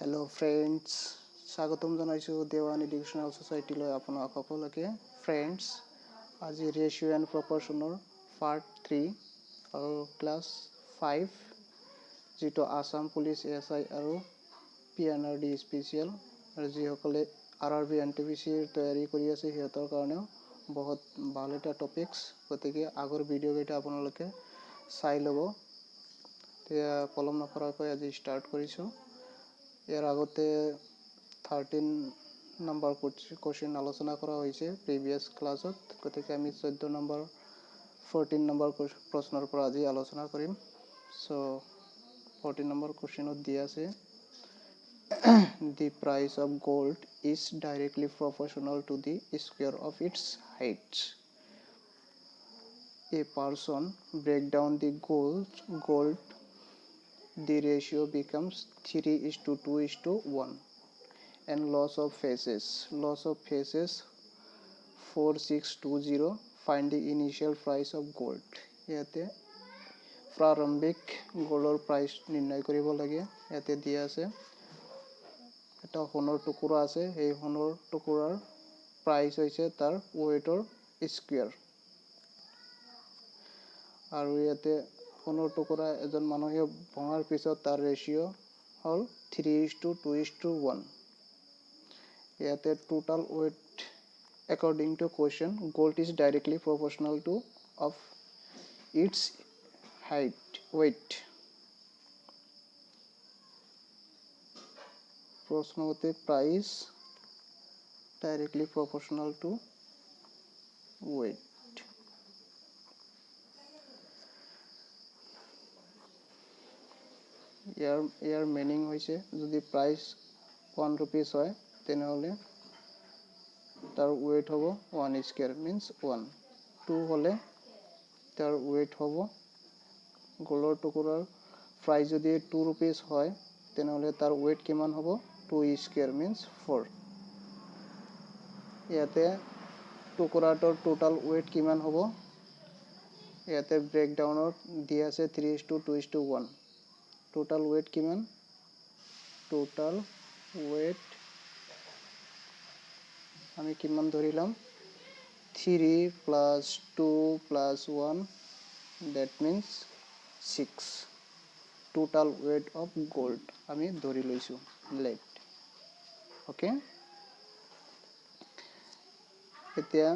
Hello friends, স্বাগতম জনাইছো দেৱান এডুকেশ্যনাল সোসাইটিলৈ আপোনাক সকলোকে friends আজি ৰেশিও এণ্ড প্ৰপৰচনৰ পাৰ্ট 3 আৰু ক্লাছ 5 যেটো আসাম পুলিচ এএসআই আৰু পিএনআৰডি স্পেশাল আৰু যিসকলে আৰআৰবি এনটিপিসিৰ তৈয়াৰী কৰি আছে সিহঁতৰ কাৰণেও বহুত ভাল এটা টপিকস গতিকে আগৰ ভিডিও কেইটা আপোনালোকে চাই ল'ব তেতিয়া পলম নকৰাকৈ আজি ষ্টাৰ্ট কৰিছো ইয়াৰ আগতে 13 নম্বৰ কোশ্চেন আলোচনা কৰা হৈছে প্ৰিভিয়াস ক্লাছত গতিকে আমি 14 নম্বৰ 14 নম্বৰ প্ৰশ্নৰ পৰা আজি আলোচনা কৰিম সো 14 নম্বৰ কোশ্চেনত দিয়া আছে the price of gold is directly proportional to the square of its height. A person break down the gold the ratio becomes 3:2:1 and loss of phases 4620 find the initial price of gold ইয়াতে প্ৰাৰম্ভিক গোল্ডৰ price নিৰ্ণয় কৰিব লাগে ইয়াতে দিয়া আছে এটা সোণৰ টুকুৰা আছে এই সোণৰ টুকুৰাৰ প্ৰাইস হৈছে তাৰ ওয়েটৰ স্কয়াৰ আৰু ইয়াতে সোণৰ টুকুৰা এজন মানুহে ভঙাৰ পিছত তাৰ ৰেশিও হল 3:2:1 ইয়াতে total weight according to question gold is directly proportional to of its weight প্রশ্নতে price directly proportional to weight year meaning হৈছে যদি প্ৰাইস 1 rupees হয় তেনেহলে তাৰ weight হ'ব 1 square means 1 2 হলে তাৰ weight হ'ব গোল্ডৰ টুকুৰাৰ প্ৰাইস যদি 2 rupees হয় তেনেহলে তাৰ weight কিমান হ'ব 2 square means 4 ইয়াতে টুকুৰাটোৰ total weight কিমান হ'ব ইয়াতে ব্ৰেকডাউনত দিয়া আছে 3:2:1 total weight কিমান total weight আমি কিমান ধৰিলাম 3 plus 2 plus 1 that means 6 total weight of gold আমি ধৰি লৈছো lead okay এতিয়া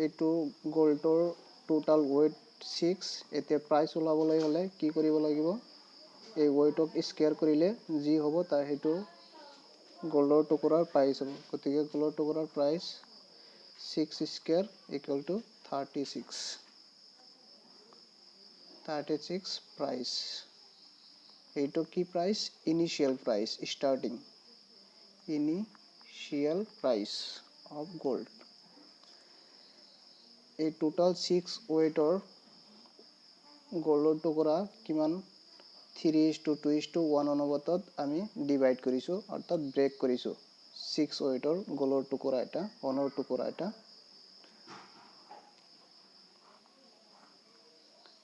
এটো গোল্ডৰ total weight 6 এতিয়া প্ৰাইস ওলাবলৈ হলে কি কৰিব লাগিব এই ওয়েটক স্কয়াৰ কৰিলে যি হ'ব তাৰ হেতু গোল্ডৰ টুকুৰাৰ প্ৰাইস হ'ব গতিকে গোল্ডৰ টুকুৰাৰ price 6 square equal to 36 price এইটো কি price initial price starting initial price of gold এই total 6 weightor গোল্ডৰ টুকুৰা কিমান 3:2:1 অনুপাতত আমি ডিভাইড কৰিছো অৰ্থাৎ ব্ৰেক কৰিছো 6 weightor গোল্ডৰ টুকুৰা এটা সোণৰ টুকুৰা এটা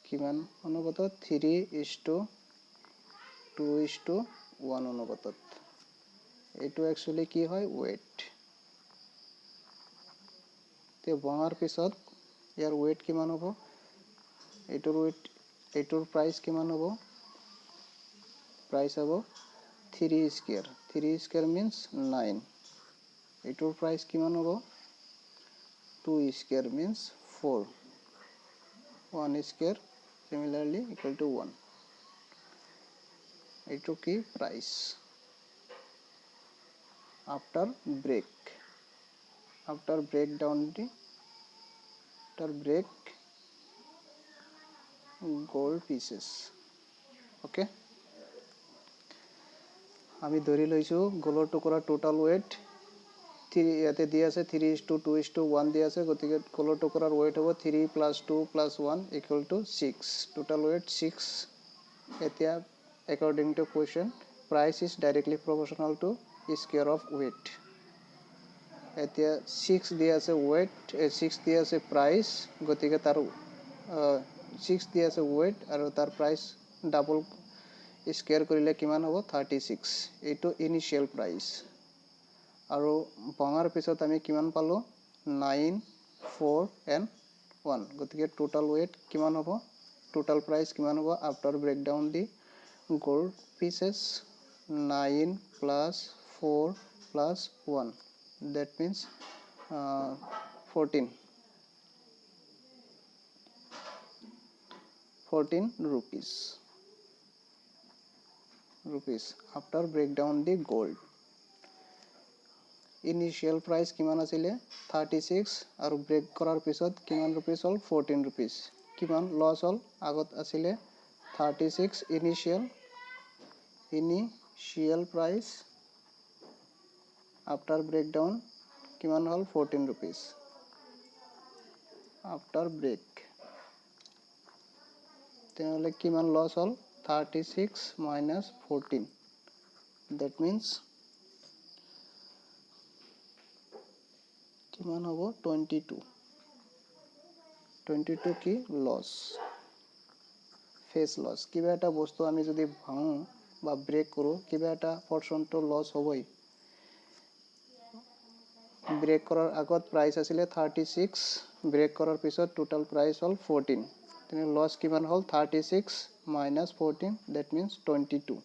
কিমান অনুপাতত 3:2:1 অনুপাতত এটো एक्चुअली কি হয় weight তে ভঙাৰ পিছত ইয়াৰ weight কিমান হ'ব এটোৰ প্ৰাইস কিমান হ'ব price abo 3 square means 9 etor price kiman hobo 2 square means 4 1 square similarly equal to 1 eto ki price after breakdown break gold pieces okay আমি ধৰি লৈছো গোল্ডৰ টুকুৰা total weight 3 ইয়াতে দিয়া আছে 3:2:1 দিয়া আছে গতিকে গোল্ডৰ টুকুৰাৰ weight হ'ব 3 plus 2 plus 1 equal to 6 total weight 6 এতিয়া according to question price is directly proportional to square of weight এতিয়া 6 দিয়া আছে weight 6 দিয়া আছে price গতিকে তাৰ 6 দিয়া আছে weight আৰু তাৰ price double স্কোয়াৰ কৰিলে কিমান হ'ব 36 এইটো ইনিশিয়েল প্ৰাইচ আৰু ভঙাৰ পিছত আমি কিমান পালো 9 4 and 1 গতিকে টোটাল ওয়েট কিমান হ'ব টোটাল প্ৰাইচ কিমান হ'ব after breakdown the gold pieces 9 plus 4 plus 1 that means 14 rupees after breakdown the gold initial price কিমান আছিলে 36 আৰু ব্ৰেক কৰাৰ পিছত কিমান rupees হ'ল 14 rupees কিমান লছ হ'ল আগত আছিলে 36 initial price after breakdown কিমান হ'ল 14 rupees after break তেনেহলে কিমান লছ হ'ল 36 minus 14 that means কিমান হ'ব 22 কি লছ ফেস লছ কিবা এটা বস্তু আমি যদি ভাঙো বা ব্রেক কৰো কিবা এটা পৰচেন্ট লছ হ'বই ব্ৰেক কৰাৰ আগত প্ৰাইস আছিল 36 ব্ৰেক কৰাৰ পিছত টোটাল প্ৰাইস হ'ল 14 তেনে লছ কিমান হ'ল 36 minus 14 that means 22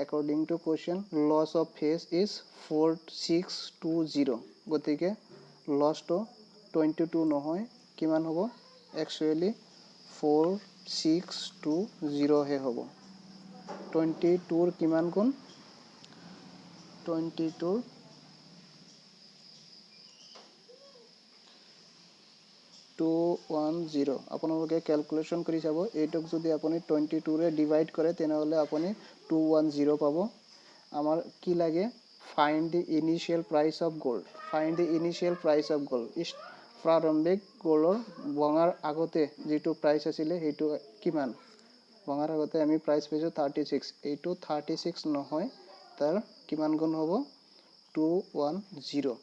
according to question loss of face is 4620 গতিকে loss to 22 নহয় কিমান হ'ব actually 4620 হে হ'ব 22 ৰ কিমান গুণ 22 210 আপোনালোকে ক্যালকুলেশন কৰি চাব এইটক যদি আপুনি 22 ৰে ডিভাইড কৰে তেনেহলে আপুনি 210 পাব আমাৰ কি লাগে find the initial price of gold find the initial price of gold is প্ৰাৰম্ভিক গোল্ডৰ বঙাৰ আগতে যেটো প্ৰাইস আছিল হেতু কিমান বঙাৰ আগতে আমি প্ৰাইস পাইছো 36 এইটো 36 নহয় তাৰ কিমান গুণ হ'ব 210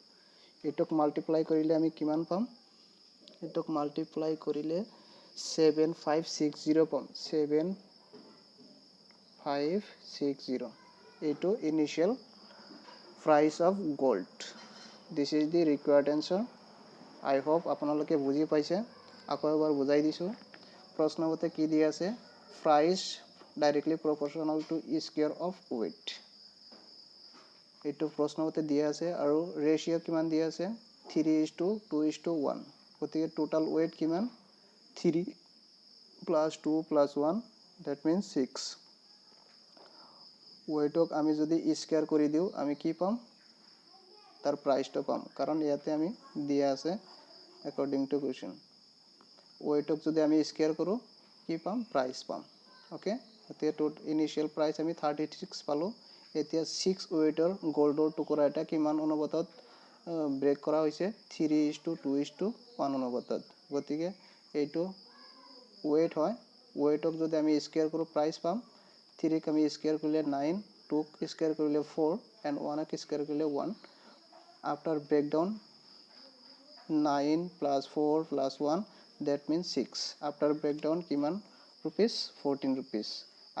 এটক মাল্টিপ্লাই কৰিলে আমি কিমান পাম এটক মাল্টিপ্লাই কৰিলে 7560 পাম 7560 এইটো initial price of gold this is the required answer I hope আপোনালোকে বুজি পাইছে আকৌ এবাৰ বুজাই দিছো প্ৰশ্নমতে কি দিয়া আছে price directly proportional to square of weight এইটো প্ৰশ্নমতে দিয়া আছে আৰু ৰেশিও কিমান দিয়া আছে 3:2:1 গতিকে টোটাল weight কিমান 3 plus 2 plus 1 that means 6 weight ক আমি যদি স্কয়ার কৰি দিও আমি কি পাম তাৰ প্ৰাইসটো পাম কাৰণ ইয়াতে আমি দিয়া আছে according to question weight ক যদি আমি স্কয়ার কৰো কি পাম প্ৰাইস পাম ওকে এতিয়া টোট ইনিশিয়াল প্ৰাইস আমি 36 পালো এতিয়া 6 weighter গোল্ডৰ টুকুৰা এটা কিমান অনুপাতত ব্ৰেক কৰা হৈছে 3:2:1 অনুপাতত গতিকে এইটো weight হয় weight ক যদি আমি স্কয়ার কৰো প্ৰাইস পাম 3 ক আমি স্কয়াৰ কৰিলে 9 2 ক স্কয়াৰ কৰিলে 4 and 1 ক স্কয়াৰ কৰিলে 1 after breakdown 9 plus 4 plus 1 that means 6 after breakdown kiman rupees 14 rupees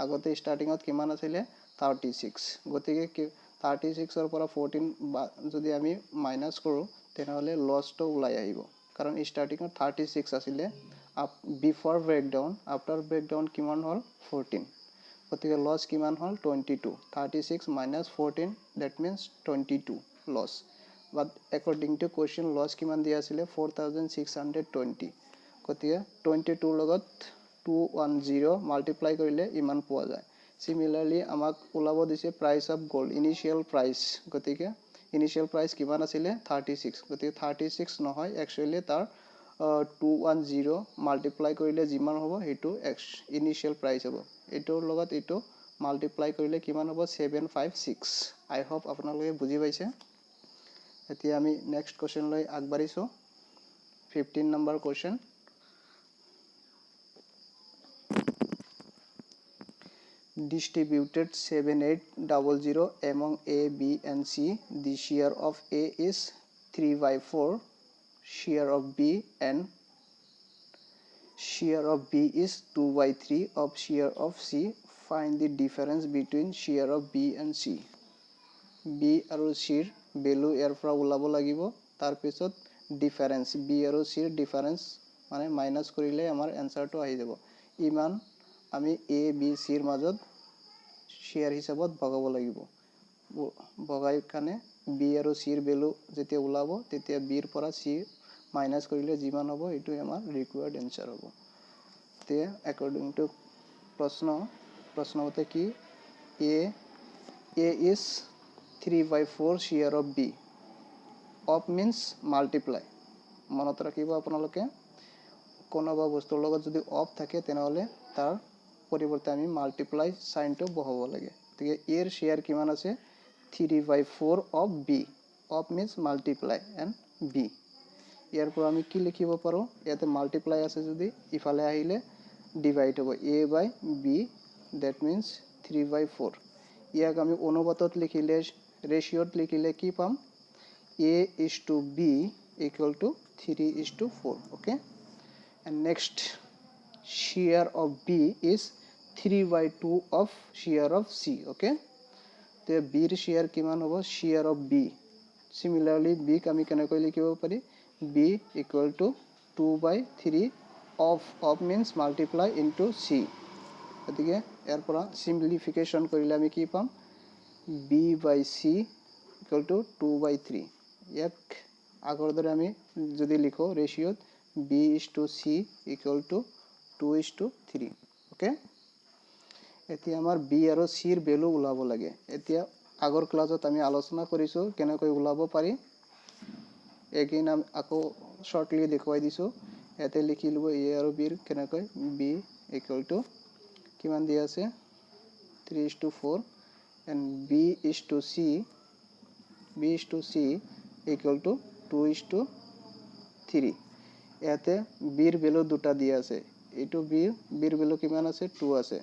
agote starting ot kiman asile 36 gotike 36 or pora 14 jodi ami minus koru tenhole loss to ulai ahibo karon starting ot 36 asile before breakdown after breakdown kiman hol 14 gotike loss kiman hol 22 36 minus 14 that means 22 loss but according to question loss kiman dia asile 4620 গতিকে 22 লগত 210 multiply কৰিলে ইমান পোৱা যায় similarly আমাক ওলাব দিছে price of gold initial price গতিকে initial price কিমান আছিল 36 গতিকে 36 নহয় actually তাৰ 210 মাল্টিপ্লাই কৰিলে যিমান হ'ব হেতু initial price হ'ব এটোৰ লগত এটো মাল্টিপ্লাই কৰিলে কিমান হ'ব 756 I hope আপোনালোকে বুজি পাইছে এতিয়া আমি নেক্সট কোৱেশ্চন লৈ আগবাঢ়িছো 15 number question distributed 7800 among A B and C the share of A is 3/4 share of B and share of B is 2/3 of share of C find the difference between share of B and C. B আৰু C ৰ value ইয়াৰ পৰা ওলাব লাগিব তাৰ পিছত difference B আৰু C ৰ difference মানে মাইনাস কৰিলে আমাৰ এনসাৰটো আহি যাব ইমান আমি A B C ৰ মাজত শেয়াৰ হিচাপত ভগাব লাগিব ভগাই কানে B আৰু C ৰ ভ্যালু যেতিয়া ওলাব তেতিয়া B ৰ পৰা C মাইনাস কৰিলে যিমান হ'ব এটো আমাৰ ৰিকোয়াৰ্ড এনসাৰ হ'ব তে according to प्रश्न होते कि A is 3/4 share of B. Of means multiply. মনত ৰাখিব আপোনালোকে কোনোবা বস্তুৰ লগত যদি অফ থাকে তেনেহলে তাৰ পৰিৱৰ্তে আমি মাল্টিপ্লাই সাইনটো বহাব লাগে গতিকে A ৰ শেয়াৰ কিমান আছে 3/4 of B. Of means multiply and B. ইয়াৰ পৰা আমি কি লিখিব পাৰো ইয়াতে মাল্টিপ্লাই আছে যদি ইফালে আহিলে ডিভাইড হ'ব A by B. That means 3/4 ইয়াক আমি অনুপাতত লিখিলে ৰেশিওত লিখিলে কি পাম A is to B equal to 3:4 okay and next share of B is 3/2 of share of C okay তে B ৰ share কিমান হ'ব share of B similarly B ক আমি কেনেকৈ লিখিব পাৰি B equal to 2/3 of means multiply into C গতিকে ইয়াৰ পৰা সিম্পলিফিকেশন কৰিলে আমি কি পাম B by C equal to 2/3 ইয়াক আগৰ দৰে আমি যদি লিখো ৰেশিওত B is to C equal to 2:3 okay এতিয়া আমাৰ B আৰু C ৰ ভ্যালু ওলাব লাগে এতিয়া আগৰ ক্লাছত আমি আলোচনা কৰিছো কেনেকৈ ওলাব পাৰি এগেইন আমি আকৌ শৰ্টলি দেখুৱাই দিছো এতে লিখি লব A আৰু B ৰ কেনেকৈ B equal to কিমান দিয়া আছে 3:4 and B is to C equal to 2:3 ইয়াতে B ৰ ভ্যালু দুটা দিয়া আছে এটো B ৰ ভ্যালু কিমান আছে 2 আছে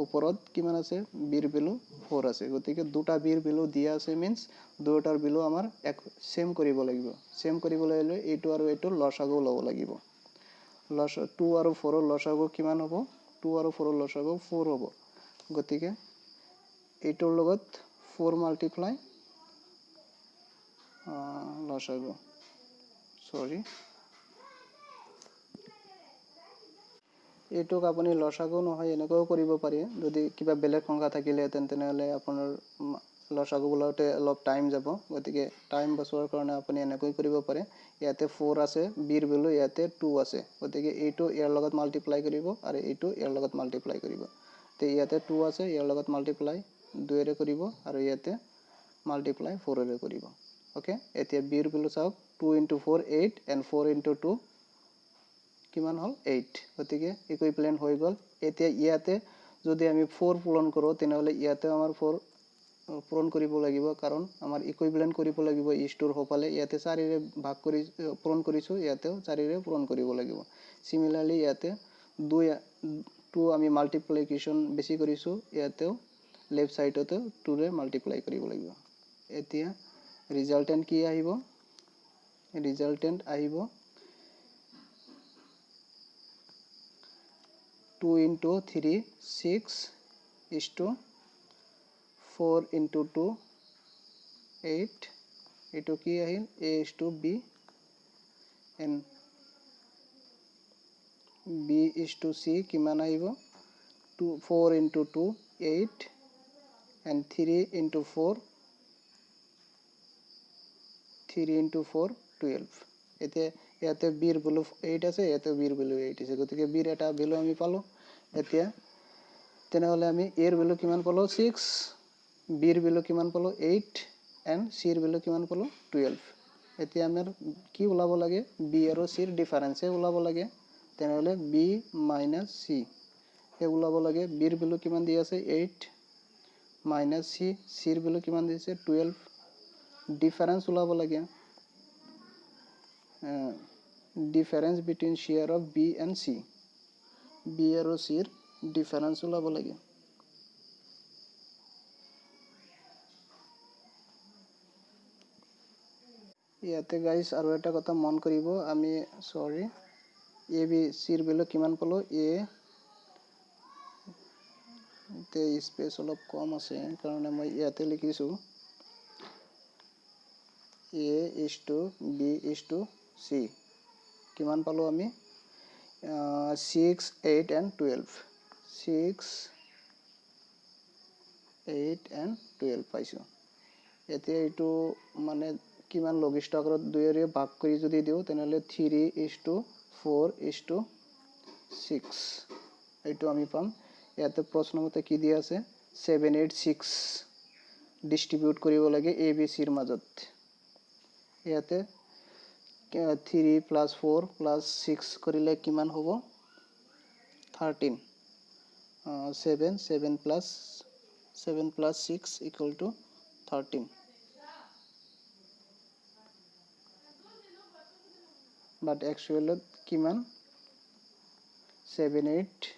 ওপৰত কিমান আছে B ৰ ভ্যালু 4 আছে গতিকে দুটা B ৰ ভ্যালু দিয়া আছে means দুটাৰ ভ্যালু আমাৰ সেম কৰিব লাগিব সেম কৰিবলৈ হলে এটো আৰু এটো লসাগু লব লাগিব 2 আৰু 4 ৰ লসাগু কিমান হ'ব 2 আৰু 4 ৰ লসাগু 4 হ'ব গতিকে এটোৰ লগত 4 মাল্টিপ্লাই লসাগু সৰি এটোক আপুনি লসাগু নহয় এনেকৈ কৰিব পাৰি যদি কিবা বেলেগ সংখ্যা থাকিলে তেনেহলে আপোনাৰ লসাগু বলাওতে অলপ টাইম যাব গতিকে টাইম বচোৱাৰ কাৰণে আপুনি এনেকৈ কৰিব পাৰে ইয়াতে 4 আছে B ৰ ভ্যালু ইয়াতে 2 আছে গতিকে এটো ইয়াৰ লগত মাল্টিপ্লাই কৰিব আৰু এটো ইয়াৰ লগত মাল্টিপ্লাই কৰিব তে ইয়াতে 2 আছে ইয়াৰ লগত মাল্টিপ্লাই 2 ৰে কৰিব আৰু ইয়াতে মাল্টিপ্লাই 4 ৰে কৰিব ওকে এতিয়া B ৰ ভ্যালু চাওক 2 * 4 8 and 4 * 2 কিমান হল 8 গতিকে ইকুইভ্যালেন্ট হৈ গল এতিয়া ইয়াতে যদি আমি 4 পূৰণ কৰো তেনেহলে ইয়াতে আমাৰ 4 পূৰণ কৰিব লাগিব কাৰণ আমাৰ ইকুইভ্যালেন্ট কৰিব লাগিব ইষ্টৰ হপালে ইয়াতে 4 ৰে ভাগ কৰি পূৰণ কৰিছো ইয়াতেও 4 ৰে পূৰণ কৰিব লাগিব সিমিলাৰলি ইয়াতে 2 আমি মাল্টিপ্লিকেশন বেছি কৰিছো ইয়াতেও লেফট সাইডতে 2 ৰে মাল্টিপ্লাই কৰিব লাগিব এতিয়া ৰিজাল্টেন্ট কি আহিব ৰিজাল্টেন্ট আহিব 2 * 3 6 is to 4 * 2 8 eto ki ahil A is to B and B is to C kiman ahibo 4 * 2 8 and 3 * 4 12 এতে ইয়াতে B ৰ ভ্যালু 8 আছে ইয়াতে B ৰ ভ্যালু 8 আছে গতিকে B ৰ এটা ভ্যালু আমি পালো এতিয়া তেনেহলে আমি A ৰ ভ্যালু কিমান পালো 6 B ৰ ভ্যালু কিমান পালো 8 and C ৰ ভ্যালু কিমান পালো 12 এতিয়া আমাৰ কি ওলাব লাগে B আৰু C ৰ ডিফাৰেন্স ওলাব লাগে তেনেহলে B - C এ ওলাব লাগে B ৰ ভ্যালু কিমান দি আছে 8 - C ৰ ভ্যালু কিমান দিছে 12 ডিফাৰেন্স ওলাব লাগে difference between share of B and C B আৰু C ৰ difference ওলাব লাগে ইয়াতে গাইস আৰু এটা কথা মন কৰিব আমি সৰি A B C ৰ ভ্যালু কিমান পালো A ইয়াতে স্পেচ অলপ কম আছে কাৰণে মই ইয়াতে লিখিছো A is to B is to C কিমান পালো আমি 6 8 and 12 6 8 and 12 পাইছো এতিয়া এটো মানে কিমান লঘিষ্ঠ আকাৰত 2 এৰে ভাগ কৰি যদি দিও তেনেহলে 3 is to 4 is to 6 এটো আমি পাম ইয়াতে প্ৰশ্নমতে কি দিয়া আছে 7 8 6 ডিস্ট্ৰিবিউট কৰিব লাগে a b c ৰ মাজত ইয়াতে 3 plus 4 plus 6 কৰিলে কিমান হ'ব 13 7 plus 6 equal to 13 but actually কিমান 7 8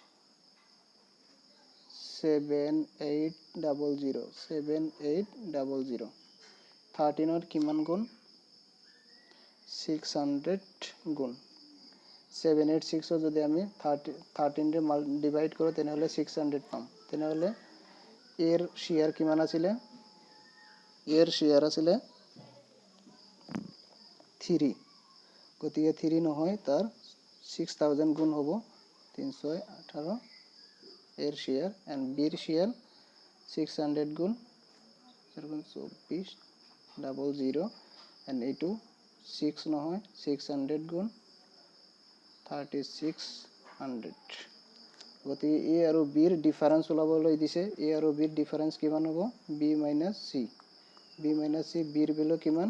00 7800 13 ৰ কিমান গুণ 600 গুণ 786 যদি আমি 13 ৰে ডিভাইড কৰো তেনেহলে 600 পাম তেনেহলে এর শেয়ার কিমান আছিল এর শেয়ার আছিল 3 গতিকে 3 নহয় তার 6000 গুণ হ'ব 318 এর শেয়ার এন্ড বির শেয়ার 600 গুণ 24 00 এন্ড এটো 6 নহয় 600 গুণ 3600 গতিকে a আৰু b ৰ ডিফাৰেন্স ওলাবলৈ দিছে a আৰু b ৰ ডিফাৰেন্স কিমান হ'ব b - c b - c b ৰ ভ্যালু কিমান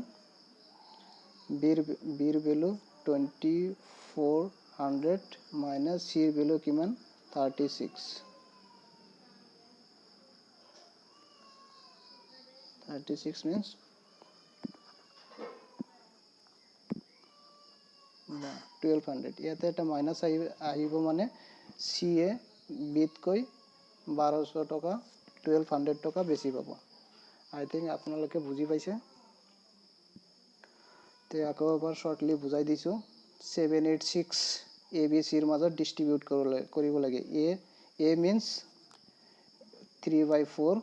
b ৰ ভ্যালু 2400 minus c ৰ ভ্যালু কিমান 36 means 1200 ইয়াতে এটা মাইনাস আহিব মানে c এ বিত কৈ 1200 টকা 1200 টকা বেছি পাব আই থিংক আপোনালোকে বুজি পাইছে তে আকৌ এবাৰ শৰ্টলি বুজাই দিছো 786 abc ৰ মাজত ডিস্ট্ৰিবিউট কৰিব লাগে a means 3/4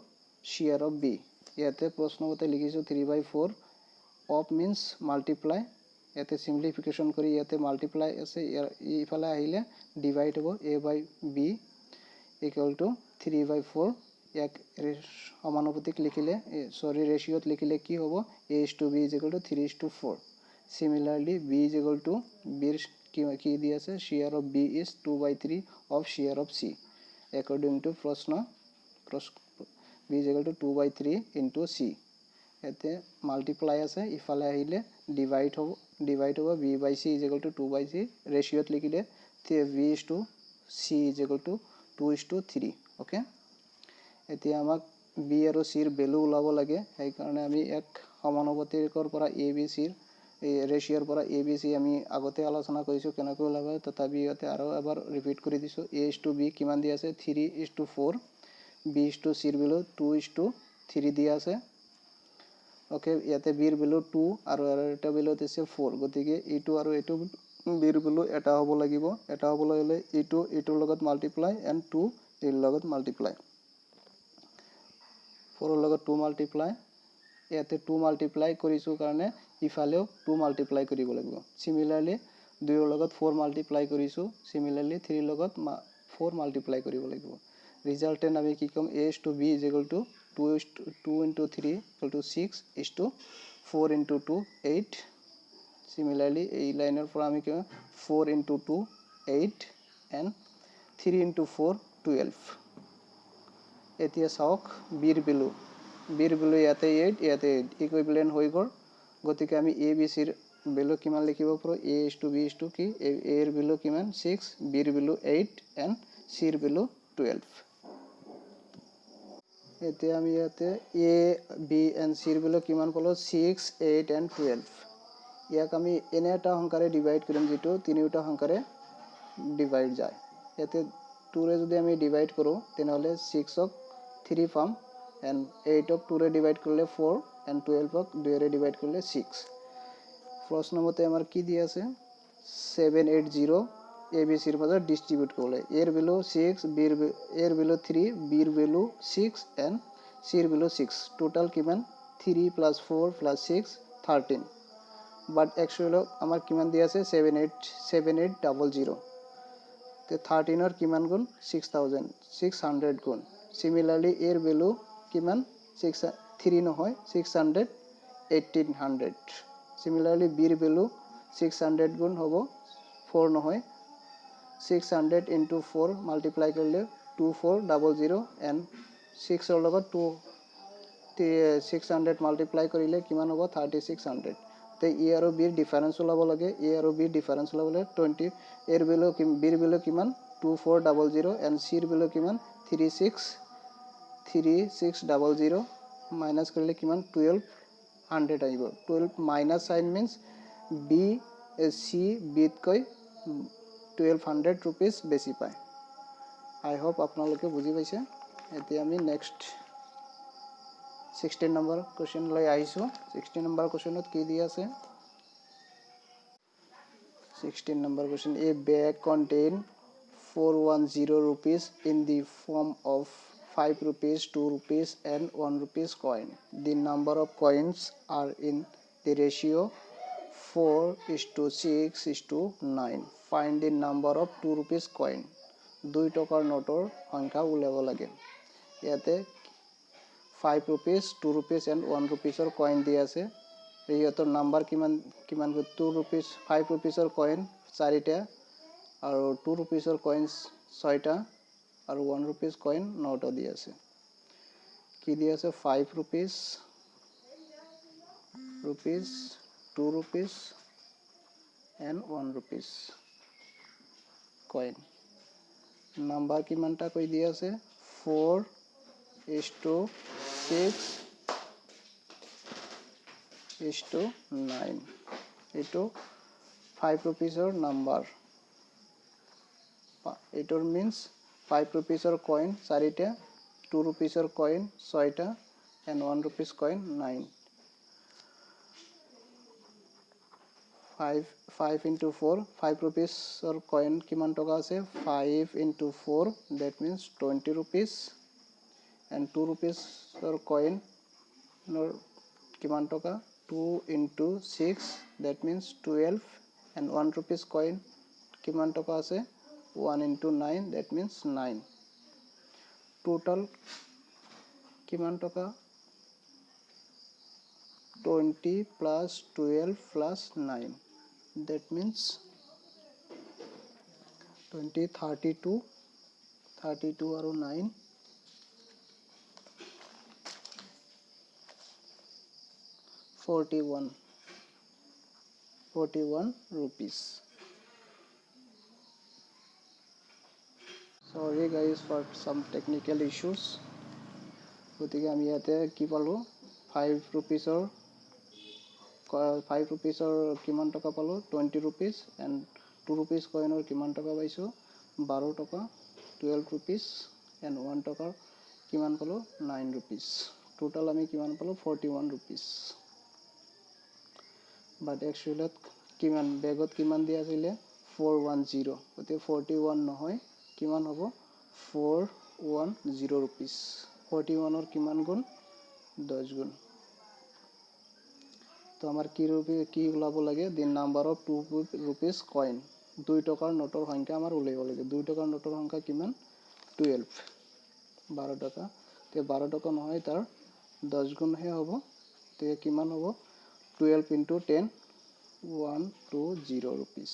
share of b ইয়াতে প্ৰশ্নমতে লিখিছো 3/4 of means multiply ইয়াতে সিম্পলিফিকেশন কৰি ইয়াতে মাল্টিপ্লাই আছে ইফালে আহিলে ডিভাইড হ'ব a by b equal to 3/4 এক সমানুপাতিক লিখিলে সরি রেশিওত লিখিলে কি হ'ব a is to b is equal to 3 is to 4 similarly b is equal to b কি দি আছে share of b is 2/3 of share of c according to প্রশ্ন b is equal to 2/3 into c এতে multiply আছে ইফালে আহিলে divide হ'ব b by c is equal to 2/c রেশিওত লিখিলে b is to c is equal to 2 is to 3 okay এতিয়া আমাক b আৰু c ৰ ভ্যালু ওলাব লাগে সেই কাৰণে আমি এক সমানুপাতিকৰ পৰা a b c ৰ এই ৰেশিওৰ পৰা a b c আমি আগতে আলোচনা কৰিছো কেনেকৈ ওলাব তথাপি ইয়াতে আৰু এবাৰ ৰিপিট কৰি দিছো a is to b কিমান দি আছে 3 is to 4 b is to c ৰ ভ্যালু 2 is to 3 দি আছে ওকে ইয়াতে b ৰ ভ্যালু 2 আৰু এটা ভ্যালু দিছে 4 গতিকে এটো আৰু এটো b ৰ ভ্যালু এটা হ'ব লাগিব এটা হ'বলৈ হলে এটোৰ লগত মাল্টিপ্লাই এন্ড 2 এৰ লগত মাল্টিপ্লাই 4 ৰ লগত 2 মাল্টিপ্লাই ইয়াতে 2 মাল্টিপ্লাই কৰিছো কাৰণে ইফালেও 2 মাল্টিপ্লাই কৰিব লাগিব সিমিলাৰলি 2 ৰ লগত 4 মাল্টিপ্লাই কৰিছো সিমিলাৰলি 3 ৰ লগত 4 মাল্টিপ্লাই কৰিব লাগিব ৰিজাল্টেন্ট আমি কি কম a is to b is equal to 2 into 3 equal to 6 is to 4 into 2 8 similarly এই লাইনৰ পৰা আমি কি 4 into 2 8 and 3 into 4 12 এতিয়া চাওক b ৰ ভ্যালু ইয়াতে 8 ইয়াতে 8 ইকুইভ্যালেন্ট হৈ গল গতিকে আমি a b c ৰ ভ্যালু কিমান লিখিব পাৰো a is to b is to কি a ৰ ভ্যালু কিমান 6 b ৰ ভ্যালু 8 and c ৰ ভ্যালু 12 এতিয়া আমি ইয়াতে a b and c ৰ ভ্যালু কিমান পালো 6 8 and 12 ইয়াক আমি এনে এটা সংখ্যাৰে ডিভাইড কৰিম যেটো তিনিটা সংখ্যাৰে ডিভাইড যায় ইয়াতে 2 ৰে যদি আমি ডিভাইড কৰো তেনহলে 6 ক 3 পাম and 8 ক 2 ৰে ডিভাইড কৰিলে 4 and 12 ক 2 ৰে ডিভাইড কৰিলে 6 প্ৰশ্ন মতে আমাৰ কি দি আছে 780 A B C মাজত ডিস্ট্ৰিবিউট কৰিলে A ৰ ভ্যালু 6 B ৰ A ৰ ভ্যালু 3 B ৰ ভ্যালু 6 and C ৰ ভ্যালু 6 টোটাল কিমান 3 + 4 + 6 13 বাট একচুয়ালি আমাৰ কিমান দি আছে 7800 তে 13 ৰ কিমান গুণ 6600 গুণ সিমিলাৰলি A ৰ ভ্যালু কিমান 3 নহয় 600 1800 সিমিলাৰলি B ৰ ভ্যালু 600 গুণ হ'ব 4 নহয় 600 into 4 multiply কৰিলে 2400 and 6 ৰ লগত 600 multiply কৰিলে কিমান হ'ব 3600 তে A আৰু B ৰ ডিফাৰেন্স ওলাব লাগে A আৰু B ডিফাৰেন্স ওলাবলে 20 A ৰ ভ্যালু B ৰ ভ্যালু কিমান 2400 and C ৰ ভ্যালু কিমান 3600 মাইনাস কৰিলে কিমান 1200 আহিব 12 minus sine means B C B তকৈ 1200 rupees বেছি পায় I hope আপোনালোকে বুজি পাইছে এতিয়া আমি নেক্সট 16 নম্বৰ কোৱেশ্চন লৈ আহিছো 16 নম্বৰ কোৱেশ্চনত কি দি আছে 16 number question a bag contain 410 rupees in the form of 5 rupees 2 rupees and 1 rupees coin the number of coins are in the ratio 4:6:9 find the number of 2 rupees coin 2 টকাৰ নোটৰ সংখ্যা উলিয়াব লাগে ইয়াতে 5 rupees 2 rupees and 1 rupees or coin দি আছে ইহঁতৰ number কিমান 2 rupees 5 rupees or coin 4টা আৰু 2 rupees or coins 6টা আৰু 1 rupees coin 9টা দি আছে কি দি আছে 5 rupees 2 rupees and 1 rupees coin number কিমানটা কৈ দি আছে 4:6:9 এটো 5 rupees or number এটোৰ means 5 rupees or coin 4টা 2 rupees or coin 6টা and 1 rupees coin 9 5 into 4 5 rupees or coin কিমান টকা আছে 5 into 4 that means 20 rupees and 2 rupees or coin nor কিমান টকা 2 into 6 that means 12 and 1 rupees coin কিমান টকা আছে 1 into 9 that means 9 total কিমান টকা 20 plus 12 plus 9 that means 20 32 আৰু 9 41 rupees sorry guys for some technical issues গতিকে আমি ইয়াতে কি পালো 5 rupees or কিমান টকা পালো 20 rupees and 2 rupees coin or কিমান টকা পাইছো 12 টকা 12 rupees and 1 টকাৰ কিমান পালো 9 rupees total আমি কিমান পালো 41 rupees but actually কিমান বেগত কিমান দি আছিল 410 গতে 41 নহয় কিমান হ'ব 410 rupees 41 or কিমান গুণ 10 গুণ তো আমাৰ কি ওলাব লাগে the number of 2 rupees coin 2 টকাৰ নোটৰ সংখ্যা আমাৰ উলিয়াব লাগে 2 টকাৰ নোটৰ সংখ্যা কিমান 12 12 টকা তে 12 টকা নহয় তাৰ 10 গুণ হে হ'ব তে কিমান হ'ব 12 into 10 120 rupees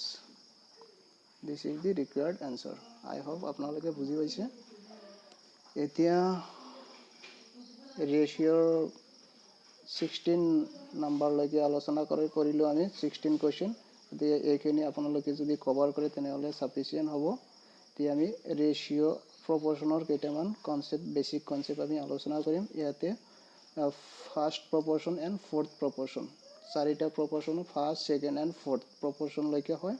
this is the required answer I hope আপোনালোকে বুজি পাইছে এতিয়া ৰেশিও 16 নাম্বাৰ লৈকে আলোচনা কৰিলো আমি 16 কোৱেশ্চন তে এইখিনি আপোনালোকে যদি কভাৰ কৰে তেনেহলে সাফিসিয়েন্ট হ'ব তে আমি ৰেশিও প্ৰপৰচনৰ কেইটামান কনসেপ্ট বেসিক কনসেপ্ট আমি আলোচনা কৰিম ইয়াতে first proportion and fourth proportion চাৰিটা proportion first second and fourth proportion লৈকে হয়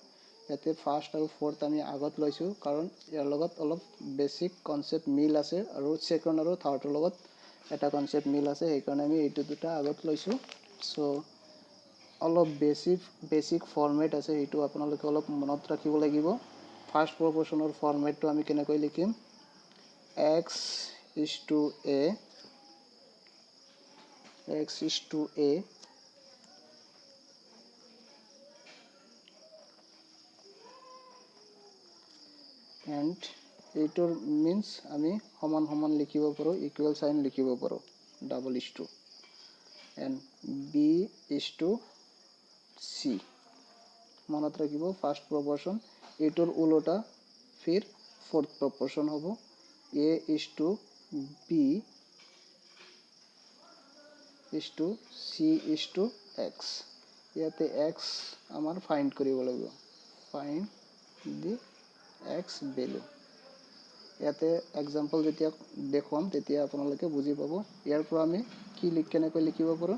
ইয়াতে ফাৰ্স্ট আৰু ফোৰ্থ আমি আগত লৈছো কাৰণ ইয়াৰ লগত অলপ বেসিক কনসেপ্ট মিল আছে আৰু সেকেন্ড আৰু থাৰ্ডৰ লগত এটা কনসেপ্ট মিল আছে এই কাৰণে আমি এইটো দুটা আগত লৈছো সো অলপ বেসিক ফৰম্যাট আছে এইটো আপোনালোকে অলপ মনত ৰাখিব লাগিব ফাৰ্ষ্ট প্ৰপোৰ্শ্যনৰ ফৰ্মেটটো আমি কেনেকৈ লিখিম x is to a and এইটোৰ means আমি সমান সমান লিখিব পাৰো ইকুৱেল সাইন লিখিব পাৰো double is to and b is to c মনত ৰাখিব ফাৰ্ষ্ট প্ৰপোৰ্শ্যন এইটোৰ উল্টা ফিৰ ফোর্থ প্রপোর্শন হবো a is to b is to c is to x ইয়াতে x আমাৰ ফাইন্ড কৰিব লাগিব ফাইন্ড দি x ভ্যালু ইয়াতে এক্সাম্পল যেতিয়া দেখুৱাম তেতিয়া আপোনালোকে বুজি পাব ইয়াৰ পৰা আমি কি কেনেকৈ লিখিব পাৰো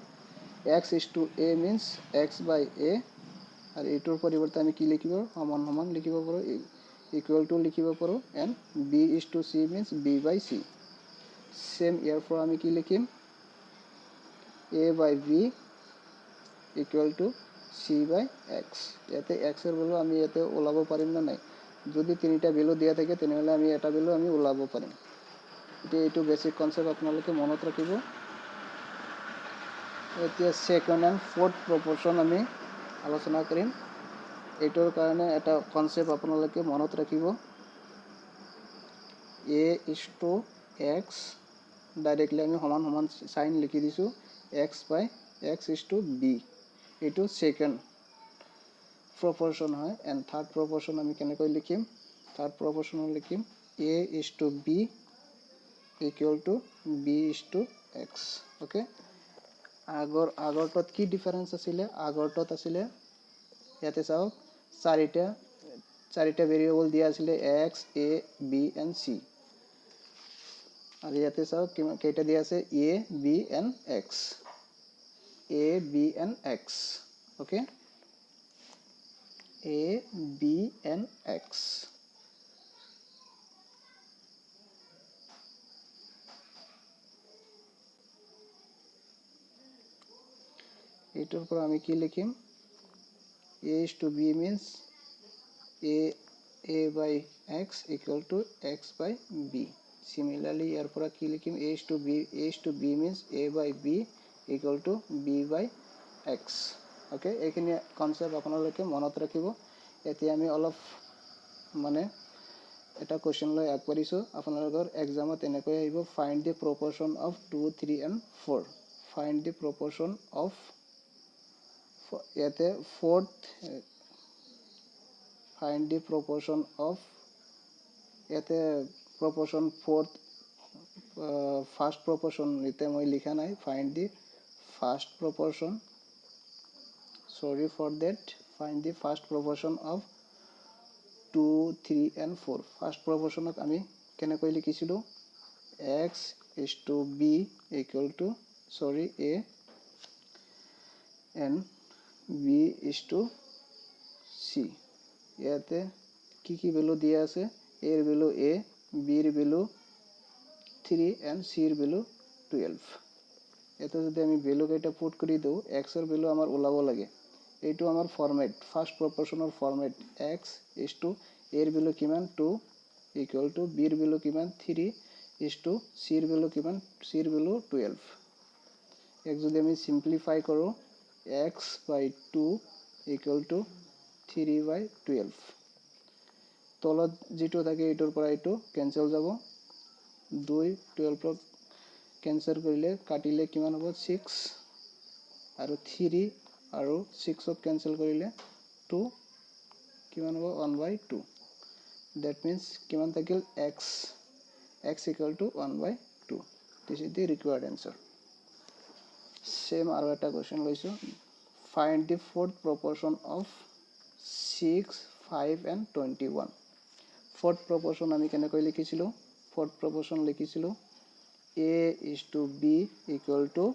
x is to a means x by a আৰু এইটোৰ পৰিৱৰ্তে আমি কি লিখিব সমান সমান লিখিব পাৰো equal to লিখিব পাৰো and b is to c means b by c same here for আমি কি লিখিম a by b equal to c by x ইয়াতে x এর ভ্যালু আমি ইয়াতে ওলাব পাৰিম না নাই যদি তিনিটা ভ্যালু দিয়া থাকে তেনেহলে আমি এটা ভ্যালু আমি ওলাব পাৰিম এইটো বেসিক কনসেপ্ট আপোনালোকে মনত ৰাখিব এতিয়া সেকেন্ড এন্ড ফোৰ্থ প্ৰপোৰ্শন আমি আলোচনা কৰিম এইটোৰ কাৰণে এটা কনসেপ্ট আপোনালোকে মনত ৰাখিব a is to x directly আমি সমান সমান সাইন লিখি দিছো x by x is to b এইটো সেকেন্ড proportion হয় and third proportion আমি কেনেকৈ লিখিম third proportion লিখিম a is to b equal to b is to x okay আগৰটোত কি ডিফাৰেন্স আছিল আগৰটোত আছিল ইয়াতে চাও চাৰিটা ভেৰিয়েবল দিয়া আছিল x a b and c আৰু ইয়াতে চাও কেইটা দিয়া আছে a b and x a b and x okay a b and x এইটোৰ পৰা আমি কি লিখিম a is to b means a by x equal to x by b similarly ইয়াৰ পৰা কি লিখিম a is to b means a by b equal to b by x okay এইখিনি concept আপোনালোকে মনত ৰাখিব এতিয়া আমি অলপ মানে এটা কোৱেশ্চন লৈ আগবাঢ়িছো আপোনালোকৰ এক্সামত এনেকৈ আহিব find the proportion of 2 3 and 4 find the proportion of ইয়াতে fourth find the proportion of ইয়াতে proportion fourth first proportion ইতে মই লিখা নাই find the first proportion sorry for that find the first proportion of 2 3 and 4 first proportion আমি কেনেকৈ লিখিছিলো x is to b equal to sorry a and b is to c ইয়াতে কি কি ভ্যালু দিয়া আছে a এর ভ্যালু a b এর ভ্যালু 3 and c এর ভ্যালু 12 এতে যদি আমি ভ্যালু কেটা পুট কৰি দেও x এর ভ্যালু আমার ওলাব লাগে এইটো আমার format first proportional format x is to a এর ভ্যালু কিমান 2 equal to b এর ভ্যালু কিমান 3 is to c এর ভ্যালু কিমান c এর ভ্যালু 12 এক যদি আমি সিম্পলিফাই কৰো x by 2 equal to 3 by 12 তলত যেটো থাকে এটোৰ পৰা এটো ক্যান্সেল যাব 2 12 ক্যান্সেল কৰিলে কাটিলে কিমান হ'ব 6 আৰু 3 আৰু 6 ক ক্যান্সেল কৰিলে 2 কিমান হ'ব 1 by 2 that means কিমান থাকিল x equal to 1 by 2 this is the required answer same আৰু এটা কোৱেশ্চন লৈছো find the fourth proportion of 6 5 and 21 fourth proportion আমি কেনেকৈ লিখিছিলো fourth proportion লিখিছিলো a is to b equal to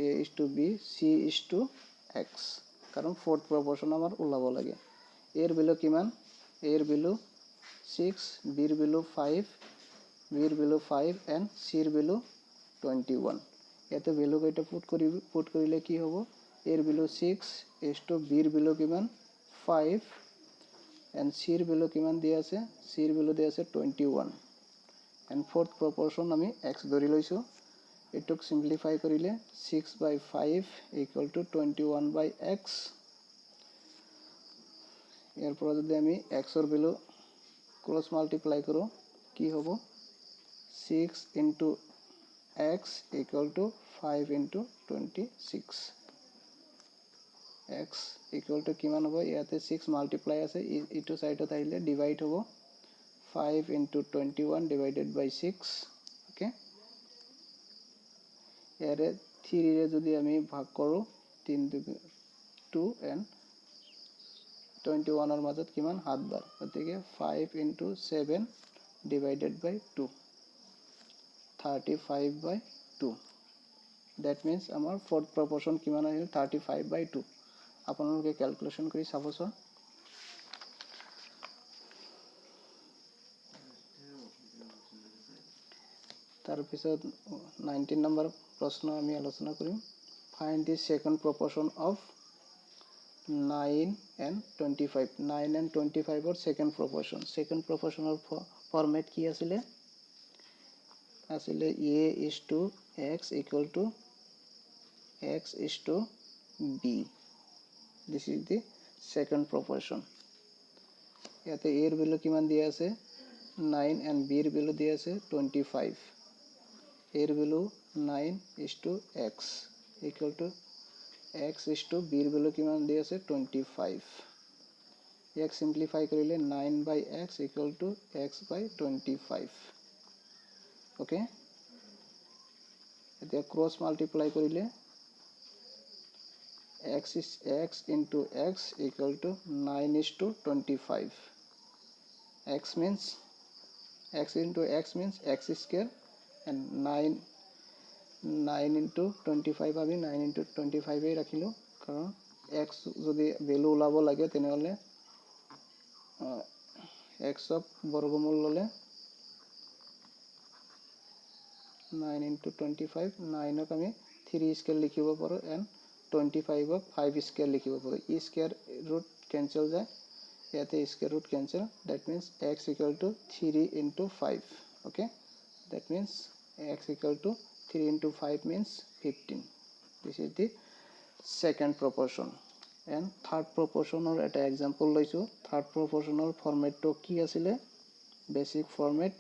a is to b c is to x কারণ fourth proportion আমার ওলাব লাগে a এর ভ্যালু কিমান a এর ভ্যালু 6 b এর ভ্যালু 5 b এর ভ্যালু 5 and c এর ভ্যালু 21 এতে ভ্যালু কয়টা পুট কৰিলে কি হ'ব a এর ভ্যালু 6 is to b এর ভ্যালু কিমান 5 and c এর ভ্যালু কিমান দিয়া আছে c এর ভ্যালু দিয়া আছে 21 and fourth proportion আমি x ধৰি লৈছো এটুক সিম্পলিফাই কৰিলে 6/5 = 21/x ইয়াৰ পৰা যদি আমি x এৰ ভ্যালু ক্ৰস মাল্টিপ্লাই কৰো কি হ'ব 6 into x = 5 into 26 x = কিমান হ'ব ইয়াতে 6 মাল্টিপ্লাই আছে ইটো সাইডত আহিলে ডিভাইড হ'ব 5 into 21 divided by 6 okay ইয়াৰে 3 ৰে যদি আমি ভাগ কৰো 3 2 and 21 এর মাজত কিমান 7 বার গতিকে 5 into 7 divided by 2 35/2 that means আমাৰ fourth proportion কিমান আহিল 35/2 আপোনালোকে ক্যালকুলেশন কৰি চাবচোন তাৰ পিছত 19 নম্বৰ প্ৰশ্ন আমি আলোচনা কৰিম find the second proportion of 9 and 25 9 and 25 or second proportion or format কি আছিল a is to x equal to x is to b this is the second proportion ইয়াতে a এর ভ্যালু কিমান দিয়া আছে 9 and b এর value দিয়া আছে 25 a এর value 9 is to x equal to x is to b এর ভ্যালু কিমান দিয়া আছে 25 ইয়াক সিম্পলিফাই কৰিলে 9/x equal to x/25 okay এতিয়া ক্ৰস মাল্টিপ্লাই কৰিলে x is x into x equal to 9 is to 25 x means x into x means x square and 9 into 25 আমি 9 into 25 এই ৰাখিলো কাৰণ x যদি ভ্যালু ওলাব লাগে তেনেহলে x অফ বৰ্গমূল ললে 9 into 25 9 ক আমি 3 স্কয়াৰ লিখিব পাৰো and 25 ক 5 স্কয়াৰ লিখিব পাৰো ই স্কয়ার root cancel যায় ইয়াতে square root cancel that means x equal to 3 into 5 okay that means x equal to 3 into 5 means 15 this is the second proportion and third proportion or eta example লৈছো third proportional format to কি আছিল basic format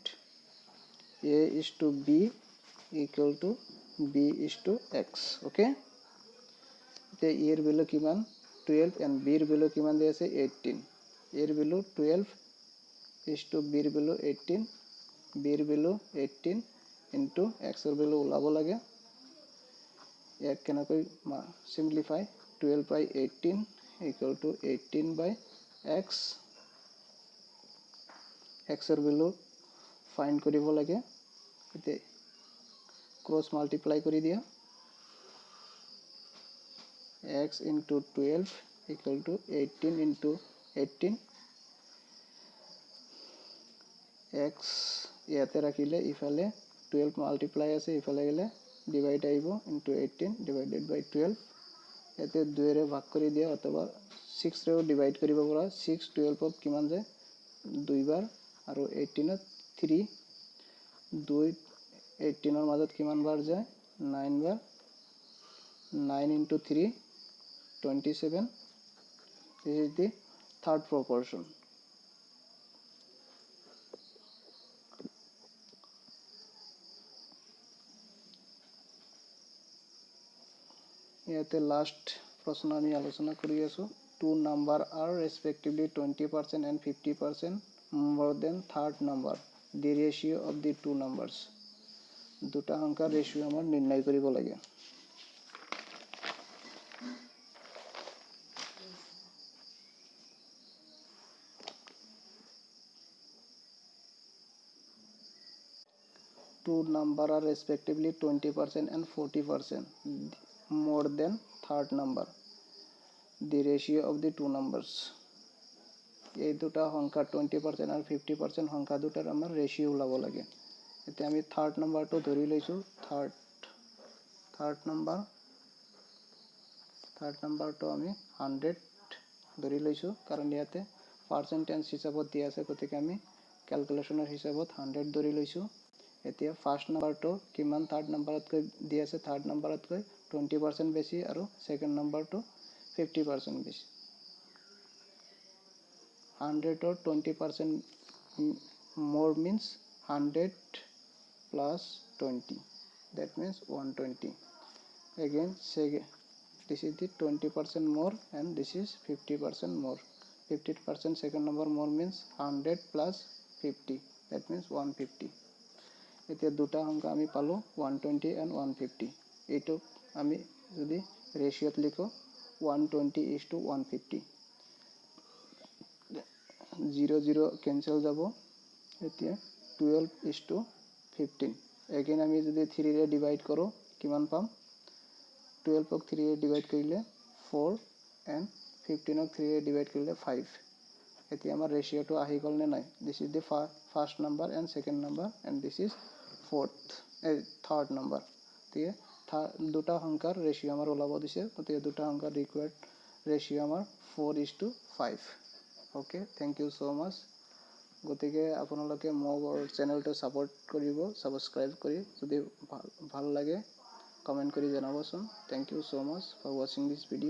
a is to b equal to b is to x okay তে a এর value কিমান 12 and b এর value কিমান দিয়া আছে 18 a এর ভ্যালু 12 is to b এর ভ্যালু 18 b এর ভ্যালু 18 into x এর ভ্যালু ওলাব লাগে ইয়াক কেনেকৈ simplify 12/18 equal to 18/x x এর ভ্যালু ফাইন্ড কৰিব লাগে এতে ক্ৰস মাল্টিপ্লাই কৰি দিয়া x into 12 equal to 18 into 18 x ইয়াতে ৰাখিলে ইফালে 12 মাল্টিপ্লাই আছে ইফালে গলে ডিভাইড আইব into 18 divided by 12 ইয়াতে 2 ৰে ভাগ কৰি দিয়া অথবা 6 ৰে ডিভাইড কৰিব পৰা 6 12 অফ কিমান যায় 2 বাৰ আৰু 18 ত 3 2 18 ৰ মাজত কিমান বাৰ যায় 9 বাৰ 9 into 3 27 this is the third proportion ইয়াতে লাস্ট প্রশ্ন আমি আলোচনা কৰি আছো two number are respectively 20% and 50% more than third number the ratio of the two numbers দুটা সংখ্যাৰ ৰেশিও আমাৰ নিৰ্ণয় কৰিব লাগে two number are respectively 20% and 40% more than third number the ratio of the two numbers এই দুটা সংখ্যা 20% আৰু 50% সংখ্যা দুটাৰ আমাৰ ৰেশিও ওলাব লাগে এতিয়া আমি থাৰ্ড নাম্বাৰটো ধৰি লৈছো থাৰ্ড নাম্বাৰটো আমি 100 ধৰি লৈছোঁ কাৰণ ইয়াতে পাৰ্চেণ্টেজ হিচাপত দিয়া আছে, গতিকে আমি ক্যালকুলেশনৰ হিচাপত 100 ধৰি লৈছোঁ। এতিয়া ফাৰ্ষ্ট নাম্বাৰটো কিমান থাৰ্ড নাম্বাৰতকৈ দিয়া আছে, থাৰ্ড নাম্বাৰতকৈ 20% বেছি আৰু সেকেন্ড নাম্বাৰটো 50% বেছি। 100 20% more means 100 plus 20, that means 120. Again this is the 20% more and this is 50% more. 50% second number more means 100 plus 50, that means 150. এতিয়া দুটা অংক আমি পালো 120 and 150। এইটো আমি যদি রেশিওত লিখো 120:150, 0 0 কেনসেল যাব। এতিয়া 12:15। এগেইন আমি যদি 3 ৰে ডিভাইড কৰো কিমান পাম, 12 ক 3 ৰে ডিভাইড কৰিলে 4 and 15 ক 3 ৰে ডিভাইড কৰিলে 5। এতিয়া আমাৰ ৰেশিওটো আহি গল নে নাই, this is the first number and second number and this is third number. গতিকে দুটা সংখ্যাৰ ৰেশিও আমাৰ ওলাব দিছে, গতিকে দুটা সংখ্যাৰ ৰিকুৱাৰ্ড ৰেশিও আমাৰ 4:5। ওকে, থেংক ইউ সো মাচ। গতিকে আপোনালোকে মোৰ চেনেলটো সাপোৰ্ট কৰিব, সাবস্ক্ৰাইব কৰি, যদি ভাল লাগে কমেন্ট কৰি জনাবচোন। Thank you so much for watching this video.